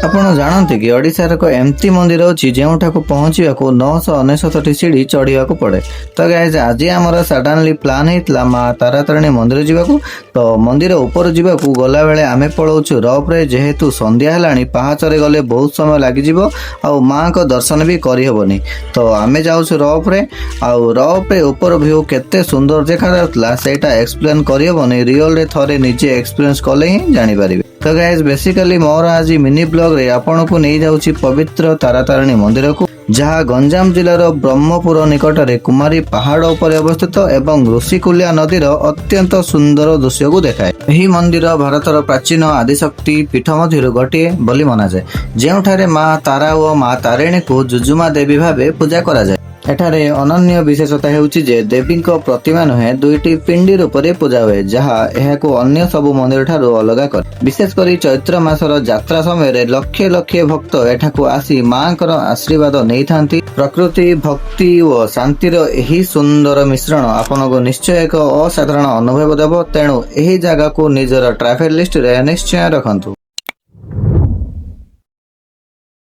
ଆପଣ ଜାଣନ୍ତି କି ଓଡ଼ିଶାର ଏକ ଏମିତି ମନ୍ଦିର ଅଛି ଯେଉଁଠାକୁ ପହଞ୍ଚିବାକୁ 999ଟି ସିଡ଼ି ଚଢ଼ିବାକୁ ପଡ଼େ। ତ ଗାଇଜ ଆଜି ଆମର ସଡନଲି ପ୍ଲାନ୍ ହେଇଥିଲା ମା ତାରାତାରିଣୀ ମନ୍ଦିର ଯିବାକୁ। ତ ମନ୍ଦିର ଉପରୁ ଯିବାକୁ ଗଲାବେଳେ ଆମେ ପଳାଉଛୁ ରଫ୍ରେ, ଯେହେତୁ ସନ୍ଧ୍ୟା ହେଲାଣି ପାହାଚରେ ଗଲେ ବହୁତ ସମୟ ଲାଗିଯିବ ଆଉ ମାଙ୍କ ଦର୍ଶନ ବି କରିହେବନି। ତ ଆମେ ଯାଉଛୁ ରଫ୍ରେ। ଆଉ ରଫ୍ରେ ଉପର ଭିଉ କେତେ ସୁନ୍ଦର ଦେଖାଯାଉଥିଲା ସେଇଟା ଏକ୍ସପ୍ଲେନ୍ କରିହେବନି, ରିଅଲରେ ଥରେ ନିଜେ ଏକ୍ସପିରିଏନ୍ସ କଲେ ହିଁ ଜାଣିପାରିବେ। ତ ଗାଇଜ ବେସିକାଲି ମୋର ଆଜି ମିନି ବ୍ଲଗରେ ଆପଣଙ୍କୁ ନେଇଯାଉଛି ପବିତ୍ର ତାରାତାରିଣୀ ମନ୍ଦିରକୁ, ଯାହା ଗଞ୍ଜାମ ଜିଲ୍ଲାର ବ୍ରହ୍ମପୁର ନିକଟରେ କୁମାରୀ ପାହାଡ଼ ଉପରେ ଅବସ୍ଥିତ ଏବଂ ଋଷିକୁଲ୍ୟା ନଦୀର ଅତ୍ୟନ୍ତ ସୁନ୍ଦର ଦୃଶ୍ୟକୁ ଦେଖାଏ। ଏହି ମନ୍ଦିର ଭାରତର ପ୍ରାଚୀନ ଆଦିଶକ୍ତି ପୀଠ ମଧ୍ୟରୁ ଗୋଟିଏ ବୋଲି ମନାଯାଏ, ଯେଉଁଠାରେ ମା ତାରା ଓ ମା ତାରିଣୀକୁ ଯୁଯୁମା ଦେବୀ ଭାବେ ପୂଜା କରାଯାଏ। ଏଠାରେ ଅନନ୍ୟ ବିଶେଷତା ହେଉଛି ଯେ ଦେବୀଙ୍କ ପ୍ରତିମା ନୁହେଁ, ଦୁଇଟି ପିଣ୍ଡି ରୂପରେ ପୂଜା ହୁଏ, ଯାହା ଏହାକୁ ଅନ୍ୟ ସବୁ ମନ୍ଦିର ଠାରୁ ଅଲଗା କରେ। ବିଶେଷ କରି ଚୈତ୍ର ମାସର ଯାତ୍ରା ସମୟରେ ଲକ୍ଷ ଲକ୍ଷ ଭକ୍ତ ଏଠାକୁ ଆସି ମାଙ୍କର ଆଶୀର୍ବାଦ ନେଇଥାନ୍ତି। ପ୍ରକୃତି, ଭକ୍ତି ଓ ଶାନ୍ତିର ଏହି ସୁନ୍ଦର ମିଶ୍ରଣ ଆପଣଙ୍କୁ ନିଶ୍ଚୟ ଏକ ଅସାଧାରଣ ଅନୁଭବ ଦେବ। ତେଣୁ ଏହି ଜାଗାକୁ ନିଜର ଟ୍ରାଭେଲ ଲିଷ୍ଟରେ ନିଶ୍ଚୟ ରଖନ୍ତୁ।